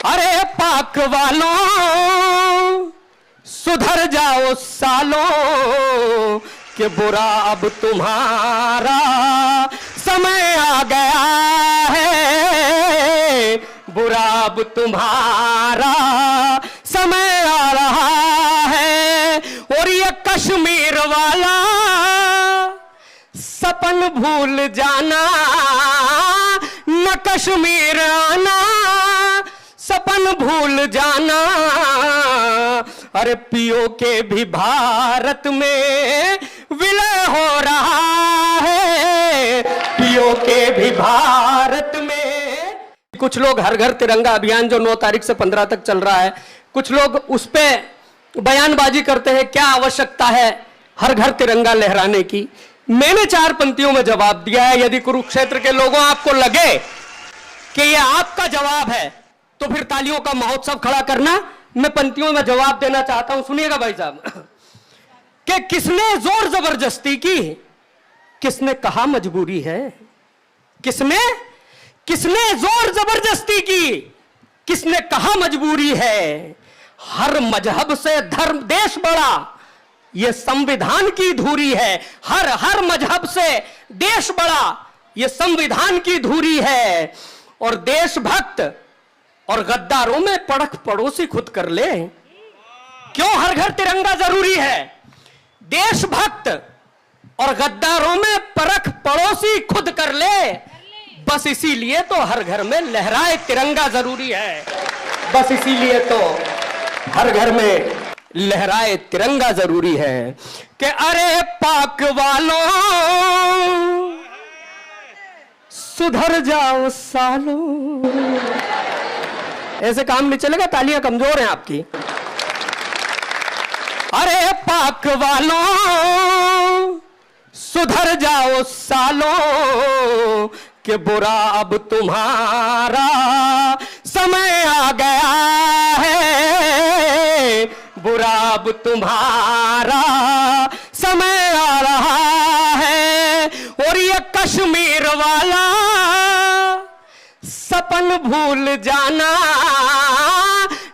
अरे पाक वालों सुधर जाओ सालों कि बुरा अब तुम्हारा समय आ गया है, बुरा अब तुम्हारा समय आ रहा है। और ये कश्मीर वाला सपन भूल जाना, न कश्मीर आना सपन भूल जाना। अरे पियो के भी भारत में विलय हो रहा है, पियो के भी भारत में। कुछ लोग हर घर तिरंगा अभियान जो 9 तारीख से 15 तक चल रहा है, कुछ लोग उस पे बयानबाजी करते हैं क्या आवश्यकता है हर घर तिरंगा लहराने की। मैंने 4 पंक्तियों में जवाब दिया है। यदि कुरुक्षेत्र के लोगों आपको लगे कि यह आपका जवाब है तो फिर तालियों का महोत्सव खड़ा करना। मैं पंक्तियों में जवाब देना चाहता हूं, सुनिएगा भाई साहब। कि किसने जोर जबरदस्ती की, किसने कहा मजबूरी है, किसने जोर जबरदस्ती की, किसने कहा मजबूरी है। हर मजहब से धर्म देश बड़ा, यह संविधान की धुरी है। हर मजहब से देश बड़ा, यह संविधान की धुरी है। और देशभक्त और गद्दारों में परख पड़ोसी खुद कर ले। क्यों हर घर तिरंगा जरूरी है? देशभक्त और गद्दारों में परख पड़ोसी खुद कर ले, बस इसीलिए तो हर घर में लहराए तिरंगा जरूरी है। बस इसीलिए तो हर घर में लहराए तिरंगा जरूरी है। कि अरे पाक वालों सुधर जाओ सालों। ऐसे काम नहीं चलेगा, तालियां कमजोर हैं आपकी। अरे पाक वालों सुधर जाओ सालों कि बुरा अब तुम्हारा समय आ गया है, बुरा अब तुम्हारा समय आ रहा है। और ये कश्मीर वाला सपन भूल जाना,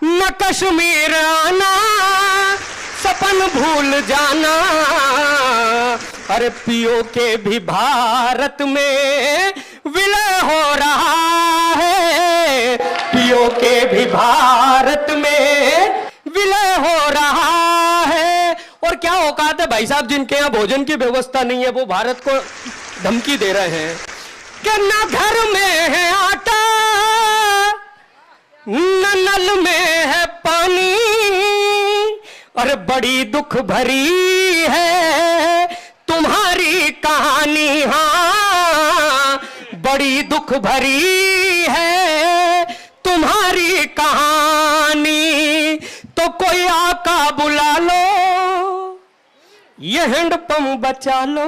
न कश्मीर आना सपन भूल जाना। अरे पियो के भी भारत में विलय हो रहा है, पियो के भी भारत में विलय हो रहा है। और क्या औकात है भाई साहब जिनके यहाँ भोजन की व्यवस्था नहीं है, वो भारत को धमकी दे रहे हैं कि न घर में है आटा न नल में है पानी। और बड़ी दुख भरी है तुम्हारी कहानी, हाँ बड़ी दुख भरी है तुम्हारी कहानी। तो कोई आका बुला लो, ये हैंडपंप बचा लो,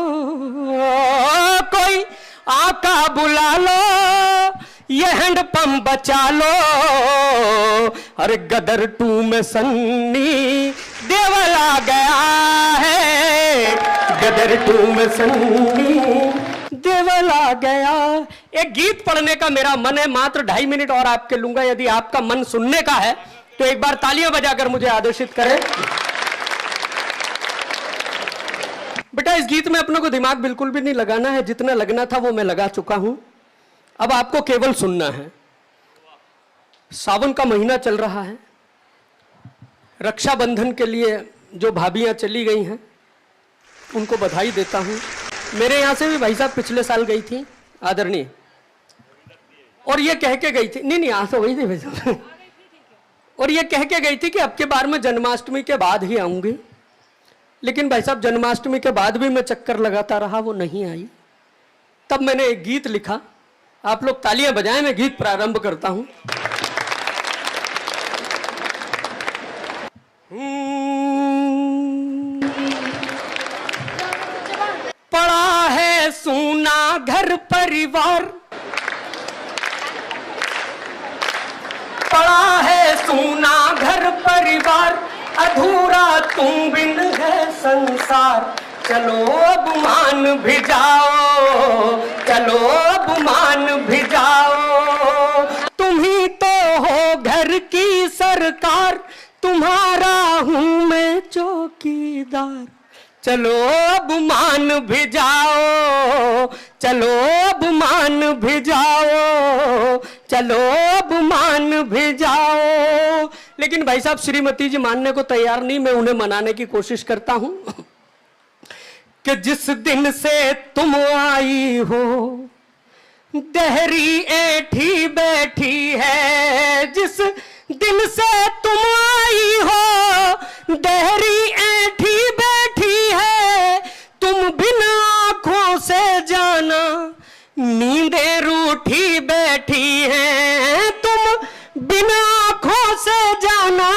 कोई आका बुला लो, ये हैंडपंप बचा लो। अरे गदर 2 में सन्नी देवल आ गया है, गदर 2 में सन्नी देवल आ गया। एक गीत पढ़ने का मेरा मन है, मात्र 2.5 मिनट और आपके लूंगा। यदि आपका मन सुनने का है तो एक बार तालियां बजाकर मुझे आदेशित करें। बेटा इस गीत में अपने को दिमाग बिल्कुल भी नहीं लगाना है, जितना लगना था वो मैं लगा चुका हूं। अब आपको केवल सुनना है। सावन का महीना चल रहा है, रक्षाबंधन के लिए जो भाभियां चली गई हैं उनको बधाई देता हूं। मेरे यहां से भी भाई साहब पिछले साल गई थी आदरणीय, और ये कह के गई थी, नहीं यहां से वही थी भाई साहब, और ये कह के गई थी कि अब के बार में जन्माष्टमी के बाद ही आऊंगी। लेकिन भाई साहब जन्माष्टमी के बाद भी मैं चक्कर लगाता रहा, वो नहीं आई। तब मैंने एक गीत लिखा, आप लोग तालियां बजाएं, मैं गीत प्रारंभ करता हूं। पड़ा है सूना घर परिवार, पड़ा है सूना घर परिवार, अधूरा तुम बिन है संसार। चलो अब मान भी जाओ, चलो अब मान भी जाओ। तुम ही तो हो घर सरकार, तुम्हारा हूं मैं चौकीदार। चलो अब मान भी जाओ, चलो अब मान भी जाओ, चलो अब मान भी जाओ। लेकिन भाई साहब श्रीमती जी मानने को तैयार नहीं। मैं उन्हें मनाने की कोशिश करता हूं कि जिस दिन से तुम आई हो दहरी ऐठी बैठी है, जिस दिन से तुम आई हो दहरी ऐठी बैठी है, तुम बिना आंखों से जाना नींदें रूठी बैठी हैं, तुम बिना आंखों से जाना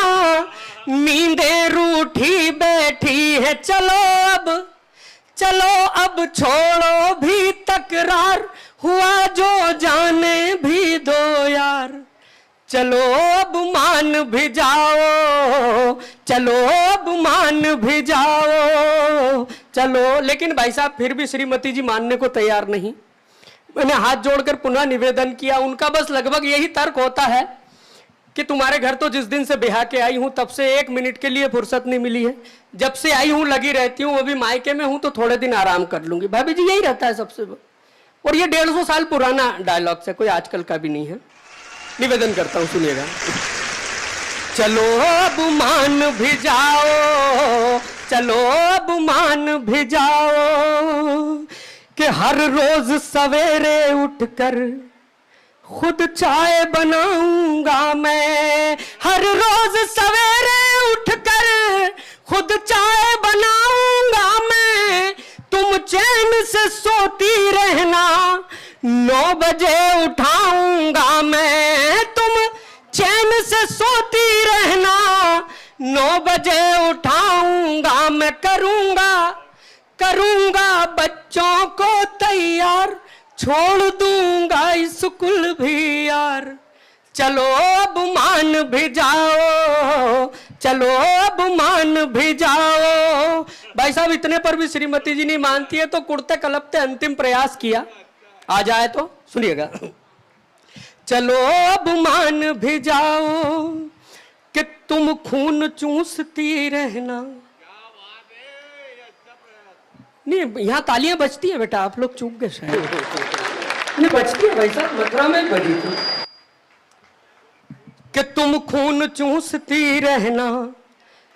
नींदें रूठी बैठी है। चलो अब छोड़ो भी तकरार, हुआ जो जाने भी दो यार। चलो अब मान भी जाओ, चलो अब मान भी जाओ, चलो। लेकिन भाई साहब फिर भी श्रीमती जी मानने को तैयार नहीं। मैंने हाथ जोड़कर पुनः निवेदन किया। उनका बस लगभग यही तर्क होता है कि तुम्हारे घर तो जिस दिन से ब्याह के आई हूं तब से 1 मिनट के लिए फुर्सत नहीं मिली है। जब से आई हूं लगी रहती हूं, वो भी मायके में हूं तो थोड़े दिन आराम कर लूंगी। भाभी जी यही रहता है सबसे। और ये 150 साल पुराना डायलॉग से, कोई आजकल का भी नहीं है। निवेदन करता हूं, सुनिएगा। चलो अब मान भी जाओ, चलो अब मान भी जाओ, कि हर रोज सवेरे उठकर खुद चाय बनाऊंगा मैं। हर रोज सवेरे उठकर खुद चाय बनाऊंगा मैं। तुम चैन से सोती रहना, 9 बजे उठाऊंगा मैं। तुम चैन से सोती रहना, 9 बजे उठाऊंगा मैं। करूंगा बच्चों को तैयार, छोड़ दूंगा स्कूल भी यार। चलो अब मान भी जाओ, चलो अब मान भी जाओ। भाई साहब इतने पर भी श्रीमती जी नहीं मानती है तो कुर्ते कलपते अंतिम प्रयास किया। आ जाए तो सुनिएगा। चलो अब मान भी जाओ, कि तुम खून चूसती रहना। नहीं, यहाँ तालियां बजती है बेटा, आप लोग चूक गए शायद। नहीं बजती है भाई साहब, मथुरा में बजी थी। कि तुम खून चूसती रहना,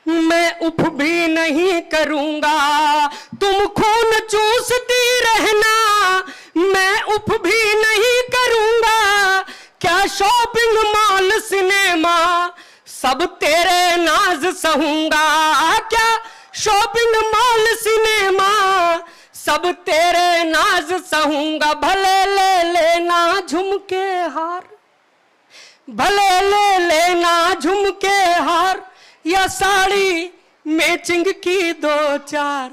मैं उफ भी नहीं करूंगा। तुम खून चूसती रहना, मैं उफ भी नहीं करूंगा। क्या शॉपिंग मॉल सिनेमा सब तेरे नाज सहूंगा। क्या शॉपिंग मॉल सिनेमा सब तेरे नाज सहूंगा। भले ले लेना झुमके हार, भले ले लेना झुमके हार, या साड़ी मैचिंग की 2-4।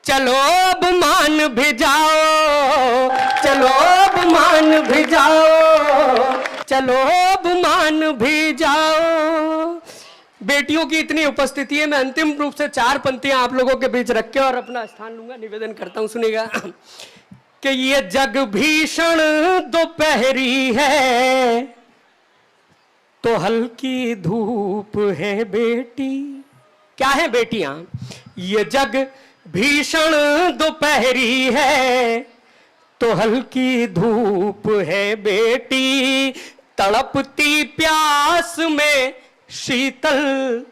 चलो अब मान भी जाओ, चलो अब मान भी जाओ, चलो अब मान भी जाओ। बेटियों की इतनी उपस्थिति है, मैं अंतिम रूप से 4 पंक्तियां आप लोगों के बीच रख के और अपना स्थान लूंगा। निवेदन करता हूं, सुनिएगा। कि ये जग भीषण दोपहरी है, तो हल्की धूप है बेटी। क्या है बेटियां? ये जग भीषण दोपहरी है, तो हल्की धूप है बेटी। तड़पती प्यास में शीतल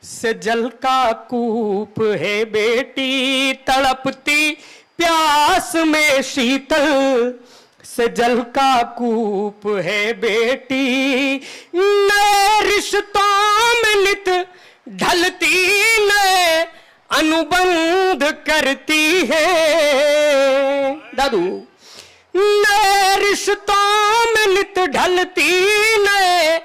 से जल का कूप है बेटी। तड़पती प्यास में शीतल से जल का कूप है बेटी। नए रिश्तों में नित ढलती नए अनुबंध करती है। दादू, नए रिश्तों में नित ढलती नए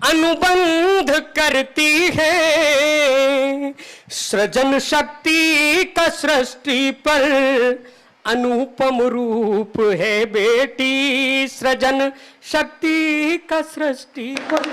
अनुबंध करती है। सृजन शक्ति का सृष्टि पर अनुपम रूप है बेटी। सृजन शक्ति का सृष्टि पर